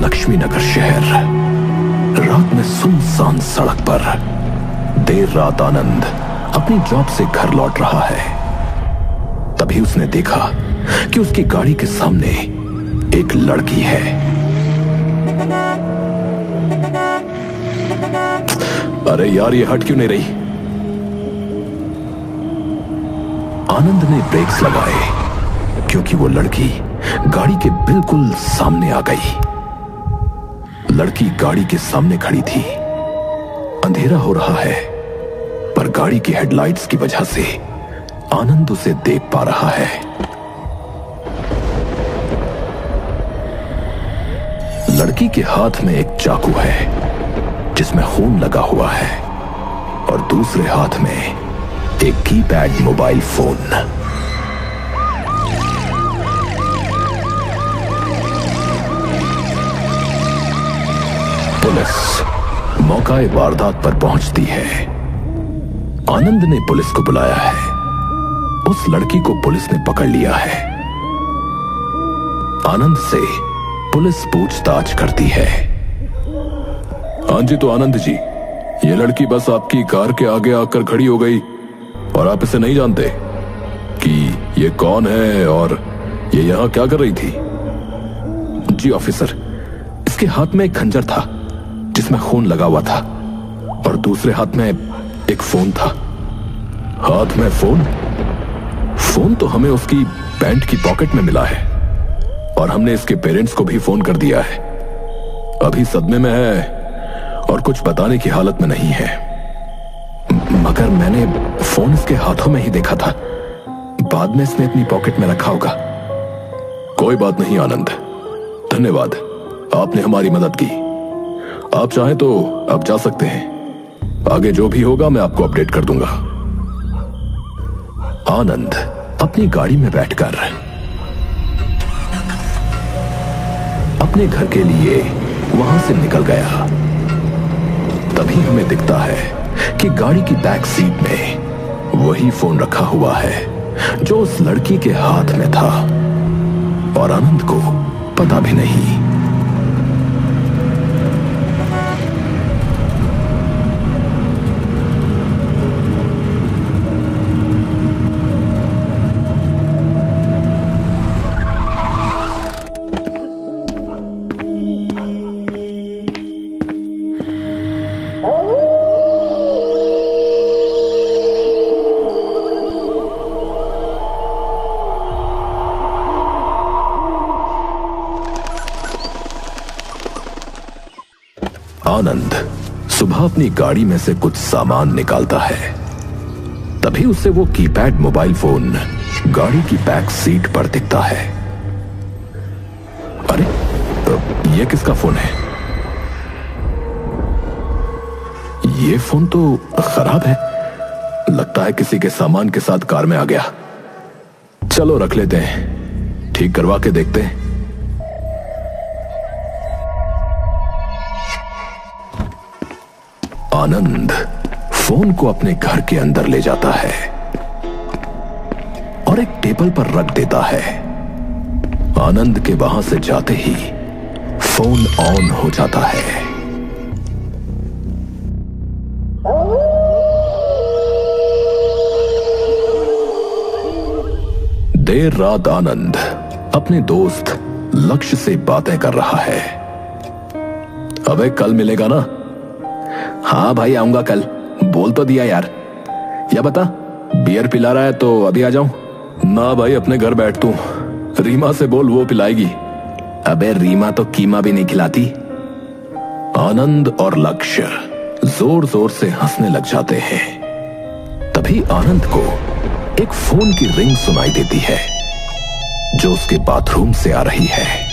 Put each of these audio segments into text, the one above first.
लक्ष्मी नगर शहर, रात में सुनसान सड़क पर देर रात आनंद अपनी जॉब से घर लौट रहा है। तभी उसने देखा कि उसकी गाड़ी के सामने एक लड़की है। अरे यार, ये हट क्यों नहीं रही? आनंद ने ब्रेक्स लगाए क्योंकि वो लड़की गाड़ी के बिल्कुल सामने आ गई। लड़की गाड़ी के सामने खड़ी थी। अंधेरा हो रहा है, पर गाड़ी की हेडलाइट्स की वजह से आनंद उसे देख पा रहा है। लड़की के हाथ में एक चाकू है जिसमें खून लगा हुआ है और दूसरे हाथ में एक कीपैड मोबाइल फोन। पुलिस मौका वारदात पर पहुंचती है। आनंद ने पुलिस को बुलाया है। उस लड़की को पुलिस ने पकड़ लिया है। आनंद से पुलिस पूछताछ करती है। हाँ जी, तो आनंद जी, ये लड़की बस आपकी कार के आगे आकर खड़ी हो गई और आप इसे नहीं जानते कि ये कौन है और ये यहां क्या कर रही थी? जी ऑफिसर, इसके हाथ में एक खंजर था जिसमें खून लगा हुआ था और दूसरे हाथ में एक फोन था। हाथ में फोन? फोन तो हमें उसकी पैंट की पॉकेट में मिला है और हमने इसके पेरेंट्स को भी फोन कर दिया है। अभी सदमे में है और कुछ बताने की हालत में नहीं है। मगर मैंने फोन इसके हाथों में ही देखा था, बाद में इसने अपनी पॉकेट में रखा होगा। कोई बात नहीं आनंद, धन्यवाद, आपने हमारी मदद की। आप चाहें तो अब जा सकते हैं। आगे जो भी होगा मैं आपको अपडेट कर दूंगा। आनंद अपनी गाड़ी में बैठकर अपने घर के लिए वहां से निकल गया। तभी हमें दिखता है कि गाड़ी की बैक सीट में वही फोन रखा हुआ है जो उस लड़की के हाथ में था और आनंद को पता भी नहीं। आनंद सुबह अपनी गाड़ी में से कुछ सामान निकालता है। तभी उसे वो कीपैड मोबाइल फोन गाड़ी की बैक सीट पर दिखता है। अरे, ये किसका फोन है? ये फोन तो खराब है, लगता है किसी के सामान के साथ कार में आ गया। चलो रख लेते हैं, ठीक करवा के देखते हैं। आनंद फोन को अपने घर के अंदर ले जाता है और एक टेबल पर रख देता है। आनंद के वहां से जाते ही फोन ऑन हो जाता है। देर रात आनंद अपने दोस्त लक्ष्य से बातें कर रहा है। अबे कल मिलेगा ना? हाँ भाई, आऊंगा कल, बोल तो दिया यार। या बता, बियर पिला रहा है तो अभी आ जाऊं? ना भाई, अपने घर बैठ तू, रीमा से बोल, वो पिलाएगी। अबे रीमा तो कीमा भी नहीं खिलाती। आनंद और लक्ष्य जोर जोर से हंसने लग जाते हैं। तभी आनंद को एक फोन की रिंग सुनाई देती है जो उसके बाथरूम से आ रही है।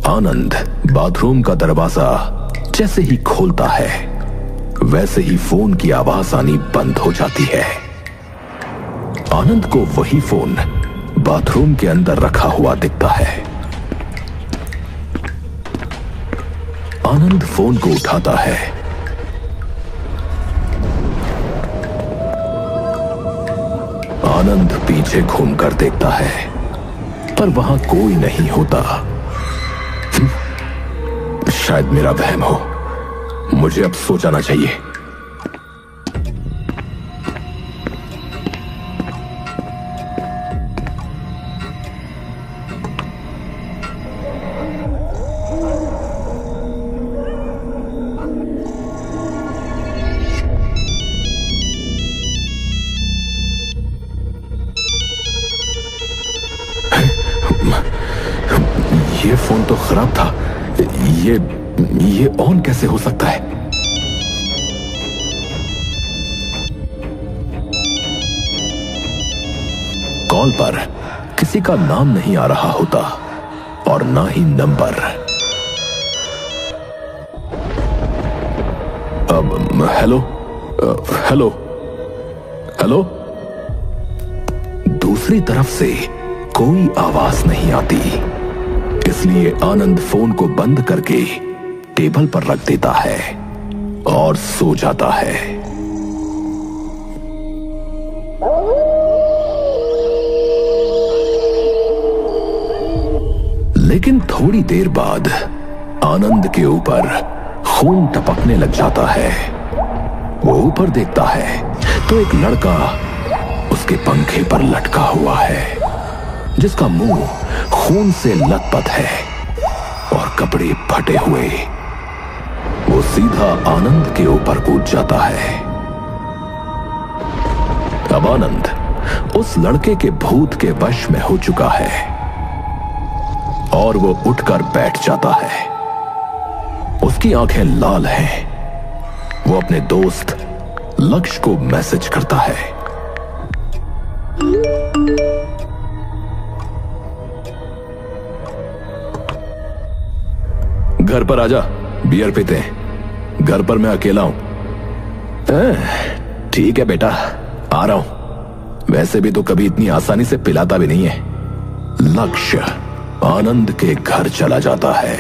आनंद बाथरूम का दरवाजा जैसे ही खोलता है वैसे ही फोन की आवाज आनी बंद हो जाती है। आनंद को वही फोन बाथरूम के अंदर रखा हुआ दिखता है। आनंद फोन को उठाता है। आनंद पीछे घूमकर देखता है पर वहां कोई नहीं होता। शायद मेरा वहम हो, मुझे अब सो जाना चाहिए। ये फोन तो खराब था। ये ऑन कैसे हो सकता है? कॉल पर किसी का नाम नहीं आ रहा होता और ना ही नंबर। Hello hello hello. दूसरी तरफ से कोई आवाज नहीं आती, इसलिए आनंद फोन को बंद करके टेबल पर रख देता है और सो जाता है। लेकिन थोड़ी देर बाद आनंद के ऊपर खून टपकने लग जाता है। वो ऊपर देखता है तो एक लड़का उसके पंखे पर लटका हुआ है, जिसका मुंह खून से लथपथ है और कपड़े फटे हुए। वो सीधा आनंद के ऊपर कूद जाता है। अब आनंद उस लड़के के भूत के वश में हो चुका है और वो उठकर बैठ जाता है। उसकी आंखें लाल हैं। वो अपने दोस्त लक्ष्य को मैसेज करता है। घर पर आजा, बियर पीते हैं। घर पर मैं अकेला हूं। ठीक है बेटा, आ रहा हूं। वैसे भी तो कभी इतनी आसानी से पिलाता भी नहीं है। लक्ष्य आनंद के घर चला जाता है।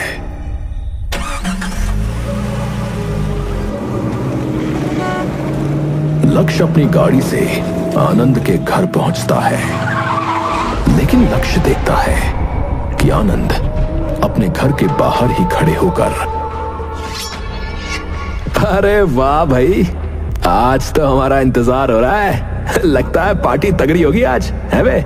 लक्ष्य अपनी गाड़ी से आनंद के घर पहुंचता है, लेकिन लक्ष्य देखता है कि आनंद अपने घर के बाहर ही खड़े होकर, अरे वाह भाई, आज तो हमारा इंतजार हो रहा है। लगता है पार्टी तगड़ी होगी आज, है बे?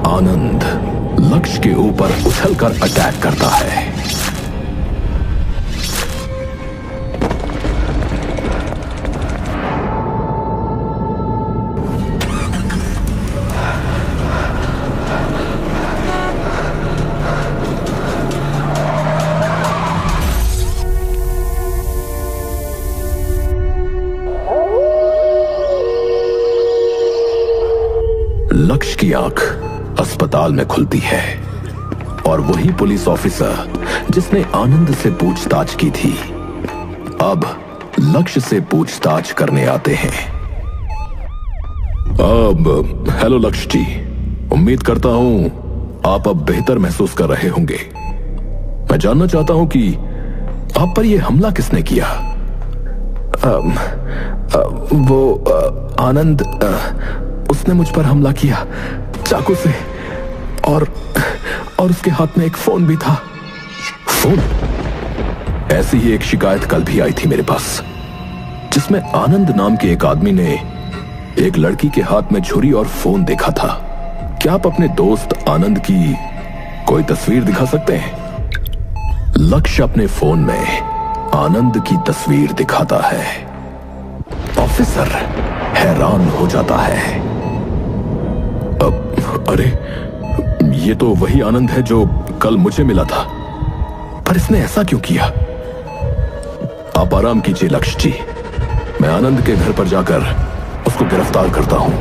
आनंद लक्ष्य के ऊपर उछलकर अटैक करता है। लक्ष्य की आंख अस्पताल में खुलती है और वही पुलिस ऑफिसर जिसने आनंद से पूछताछ की थी, अब लक्ष्य से पूछताछ करने आते हैं। हेलो लक्ष्य जी, उम्मीद करता हूं आप अब बेहतर महसूस कर रहे होंगे। मैं जानना चाहता हूं कि आप पर यह हमला किसने किया? आनंद, उसने मुझ पर हमला किया चाकू से, और उसके हाथ में एक फोन भी था। फोन? ऐसी ही एक शिकायत कल भी आई थी मेरे पास, जिसमें आनंद नाम के एक आदमी ने एक लड़की के हाथ में छुरी और फोन देखा था। क्या आप अपने दोस्त आनंद की कोई तस्वीर दिखा सकते हैं? लक्ष्य अपने फोन में आनंद की तस्वीर दिखाता है। ऑफिसर हैरान हो जाता है। अरे, ये तो वही आनंद है जो कल मुझे मिला था, पर इसने ऐसा क्यों किया? आप आराम कीजिए लक्ष्य जी, मैं आनंद के घर पर जाकर उसको गिरफ्तार करता हूं।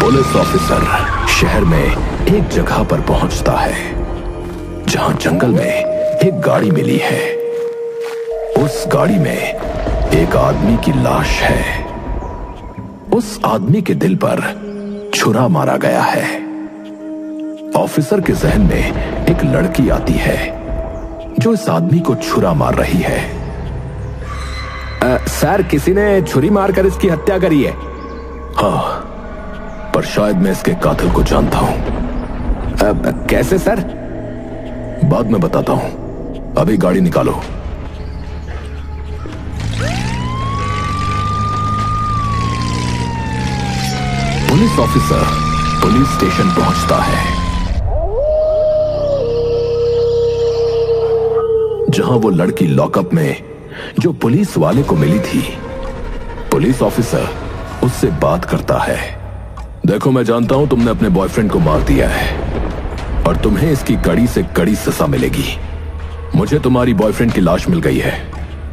पुलिस ऑफिसर शहर में एक जगह पर पहुंचता है जहां जंगल में एक गाड़ी मिली है। उस गाड़ी में एक आदमी की लाश है। उस आदमी के दिल पर छुरा मारा गया है। ऑफिसर के जहन में एक लड़की आती है जो इस आदमी को छुरा मार रही है। सर, किसी ने छुरी मारकर इसकी हत्या करी है। हाँ, पर शायद मैं इसके कातिल को जानता हूं। कैसे सर? बाद में बताता हूं, अभी गाड़ी निकालो। पुलिस ऑफिसर पुलिस स्टेशन पहुंचता है, जहां वो लड़की लॉकअप में जो पुलिस वाले को मिली थी। पुलिस ऑफिसर उससे बात करता है। देखो, मैं जानता हूं तुमने अपने बॉयफ्रेंड को मार दिया है और तुम्हें इसकी कड़ी से कड़ी सजा मिलेगी। मुझे तुम्हारी बॉयफ्रेंड की लाश मिल गई है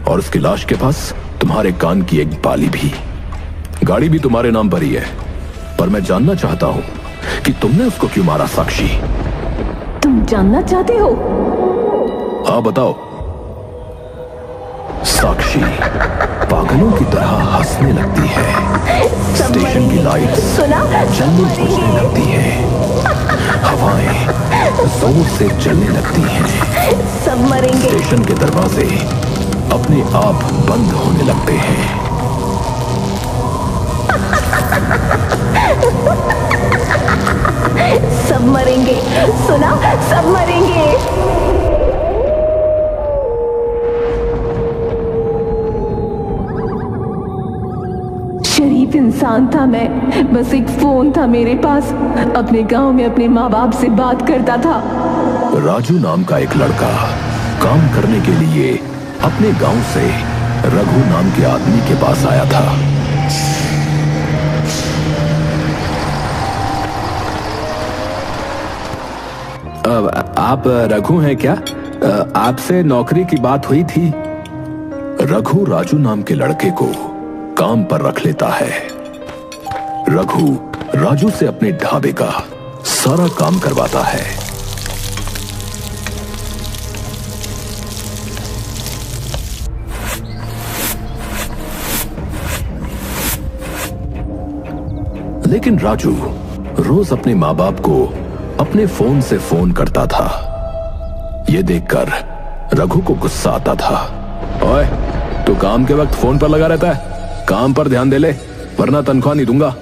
और उसकी लाश के पास तुम्हारे कान की एक बाली भी। गाड़ी भी तुम्हारे नाम पर ही है, पर मैं जानना चाहता हूं कि तुमने उसको क्यों मारा। साक्षी, तुम जानना चाहते हो? हाँ, बताओ। साक्षी पागलों की तरह हंसने लगती है। स्टेशन की लाइट्स जलने बुझने लगती है, हवाएं जोर से चलने लगती हैं। सब मरेंगे। स्टेशन के दरवाजे अपने आप बंद होने लगते हैं। सब मरेंगे, सुना? सब मरेंगे। शरीफ इंसान था मैं, बस एक फोन था मेरे पास। अपने गांव में अपने माँ बाप से बात करता था। राजू नाम का एक लड़का काम करने के लिए अपने गांव से रघु नाम के आदमी के पास आया था। आप रघु हैं क्या? आपसे नौकरी की बात हुई थी। रघु राजू नाम के लड़के को काम पर रख लेता है। रघु राजू से अपने ढाबे का सारा काम करवाता है। लेकिन राजू रोज अपने माँ बाप को अपने फोन से फोन करता था। यह देखकर रघु को गुस्सा आता था। ओए, तू काम के वक्त फोन पर लगा रहता है, काम पर ध्यान दे ले, वरना तनख्वाह नहीं दूंगा।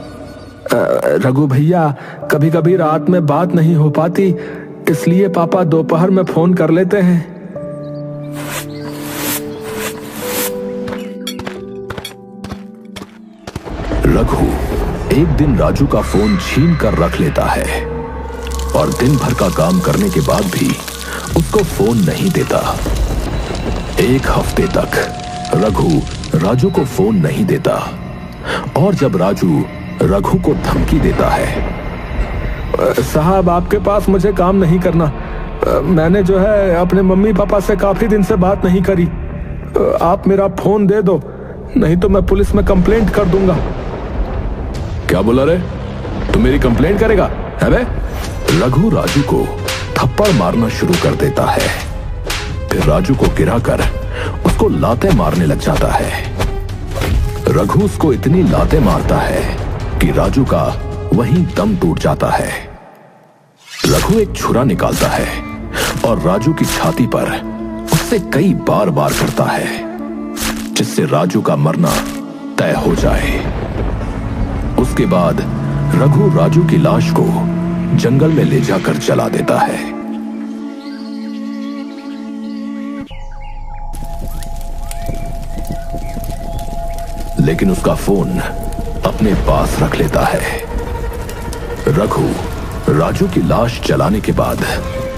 रघु भैया, कभी कभी रात में बात नहीं हो पाती, इसलिए पापा दोपहर में फोन कर लेते हैं। रघु एक दिन राजू का फोन छीन कर रख लेता है और दिन भर का काम करने के बाद भी उसको फोन नहीं देता। एक हफ्ते तक रघु राजू को फोन नहीं देता और जब राजू रघु को धमकी देता है, साहब, आपके पास मुझे काम नहीं करना। मैंने जो है अपने मम्मी पापा से काफी दिन से बात नहीं करी। आप मेरा फोन दे दो, नहीं तो मैं पुलिस में कंप्लेंट कर दूंगा। क्या बोला रे? तू मेरी कंप्लेंट करेगा? है बे? रघु राजू को थप्पड़ मारना शुरू कर देता है। फिर राजू को गिराकर उसको लातें मारने लग जाता है। रघु उसको इतनी लातें मारता है कि राजू का वहीं दम टूट जाता है। रघु एक छुरा निकालता है और राजू की छाती पर उससे कई बार वार करता है, जिससे राजू का मरना तय हो जाए। उसके बाद रघु राजू की लाश को जंगल में ले जाकर जला देता है। लेकिन उसका फोन अपने पास रख लेता है। रघु राजू की लाश जलाने के बाद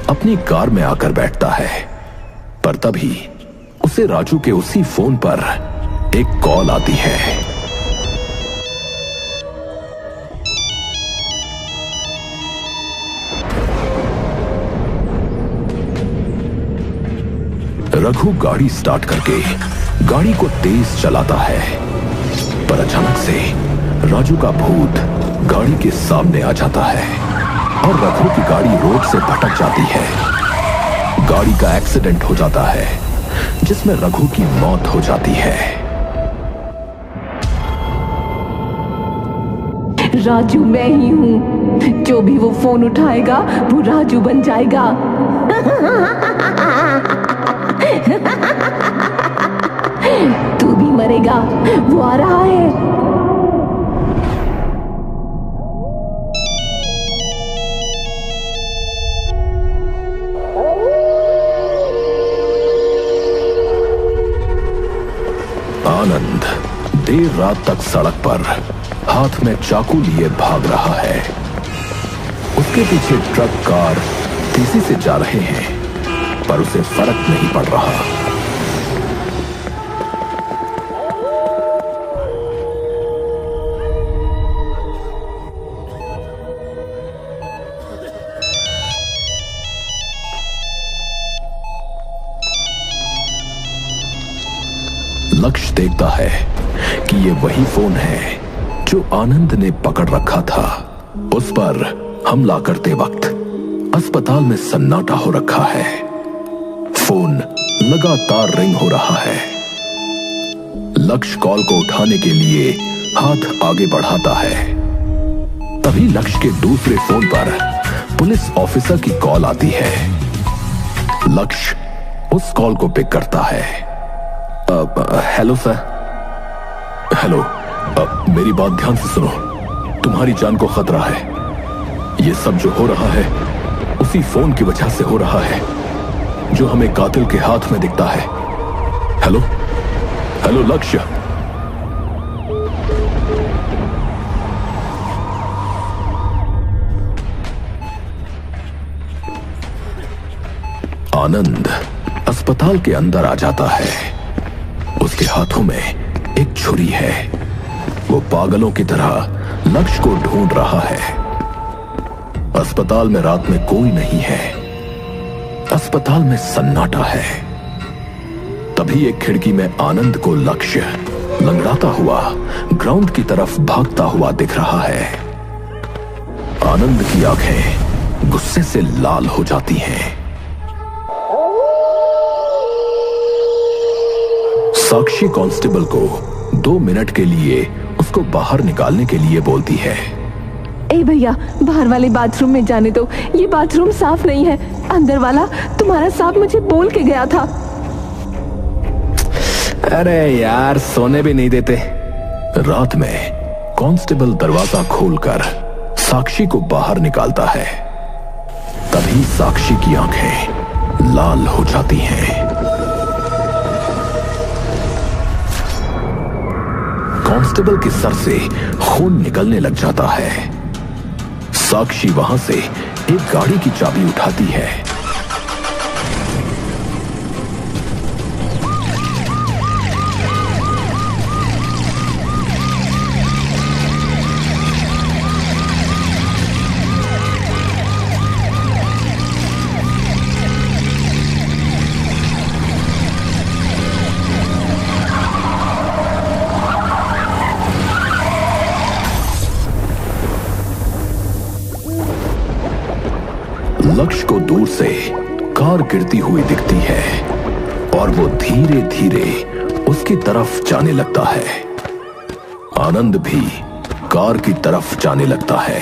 अपनी कार में आकर बैठता है, पर तभी उसे राजू के उसी फोन पर एक कॉल आती है। रघु गाड़ी स्टार्ट करके गाड़ी को तेज चलाता है, पर अचानक से राजू का भूत गाड़ी के सामने आ जाता है और रघु की गाड़ी रोड से भटक जाती है। गाड़ी का एक्सीडेंट हो जाता है, जिसमें रघु की मौत हो जाती है। राजू मैं ही हूँ। जो भी वो फोन उठाएगा वो राजू बन जाएगा। तू भी मरेगा, वो आ रहा है। आनंद देर रात तक सड़क पर हाथ में चाकू लिए भाग रहा है। उसके पीछे ट्रक कार तेजी से जा रहे हैं, पर उसे फर्क नहीं पड़ रहा। लक्ष्य देखता है कि ये वही फोन है जो आनंद ने पकड़ रखा था। उस पर हमला करते वक्त अस्पताल में सन्नाटा हो रखा है। फोन लगातार रिंग हो रहा है। लक्ष्य कॉल को उठाने के लिए हाथ आगे बढ़ाता है। तभी लक्ष्य के दूसरे फोन पर पुलिस ऑफिसर की कॉल आती है। लक्ष्य उस कॉल को पिक करता है। Hello sir. हेलो, मेरी बात ध्यान से सुनो। तुम्हारी जान को खतरा है। ये सब जो हो रहा है उसी फोन की वजह से हो रहा है जो हमें कातिल के हाथ में दिखता है। हेलो हेलो लक्ष्य। आनंद अस्पताल के अंदर आ जाता है। उसके हाथों में एक छुरी है। वो पागलों की तरह लक्ष्य को ढूंढ रहा है। अस्पताल में रात में कोई नहीं है। अस्पताल में सन्नाटा है। तभी एक खिड़की में आनंद को लक्ष्य लंगड़ाता हुआ ग्राउंड की तरफ भागता हुआ दिख रहा है। आनंद की आंखें गुस्से से लाल हो जाती हैं। साक्षी कांस्टेबल को 2 मिनट के लिए उसको बाहर निकालने के लिए बोलती है। ए भैया, बाहर वाले बाथरूम में जाने दो। ये बाथरूम साफ नहीं है। अंदर वाला तुम्हारा साहब मुझे बोल के गया था। अरे यार, सोने भी नहीं देते। रात में कांस्टेबल दरवाजा खोलकर साक्षी को बाहर निकालता है। तभी साक्षी की आंखें लाल हो जाती हैं। कांस्टेबल के सर से खून निकलने लग जाता है। साक्षी वहां से एक गाड़ी की चाबी उठाती है। लक्ष्य को दूर से कार गिरती हुई दिखती है और वो धीरे धीरे उसकी तरफ जाने लगता है। आनंद भी कार की तरफ जाने लगता है।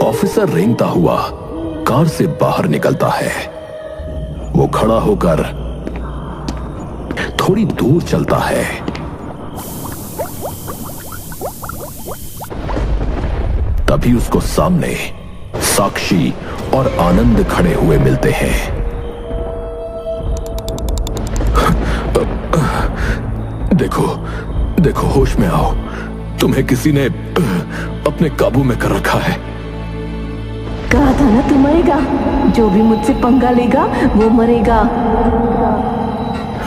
ऑफिसर रेंगता हुआ कार से बाहर निकलता है। वो खड़ा होकर थोड़ी दूर चलता है। तभी उसको सामने साक्षी और आनंद खड़े हुए मिलते हैं। देखो देखो, होश में आओ। तुम्हें किसी ने अपने काबू में कर रखा है। कहा था ना तू मरेगा। जो भी मुझसे पंगा लेगा वो मरेगा।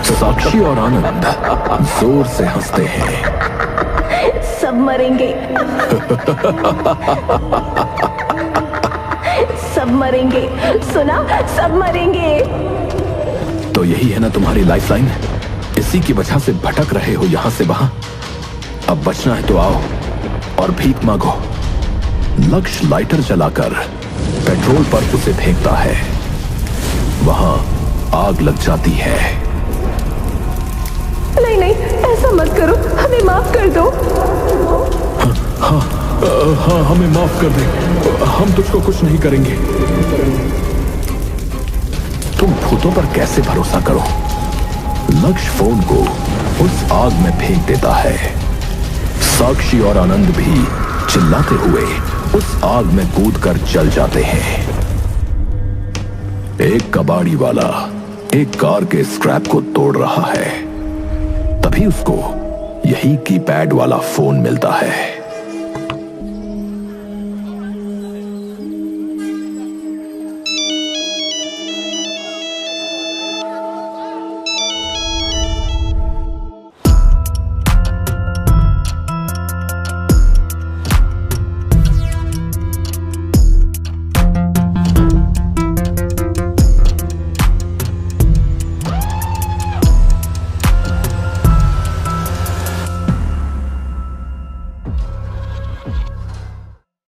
साक्षी और आनंद जोर से हंसते हैं। सब मरेंगे। सब मरेंगे। सुना, सब मरेंगे। तो यही है ना तुम्हारी लाइफलाइन। इसी की वजह से भटक रहे हो यहां से वहां। अब बचना है तो आओ और भीख मांगो। लक्ष्य लाइटर जलाकर पेट्रोल पर उसे फेंकता है। वहां आग लग जाती है। नहीं नहीं, ऐसा मत करो, हमें माफ कर दो। हाँ, हमें माफ कर दे, हम तुझको कुछ नहीं करेंगे। तुम भूतों पर कैसे भरोसा करो? लक्ष्य फोन को उस आग में फेंक देता है। साक्षी और आनंद भी चिल्लाते हुए उस आग में कूदकर जल जाते हैं। एक कबाड़ी वाला एक कार के स्क्रैप को तोड़ रहा है, तभी उसको यही कीपैड वाला फोन मिलता है।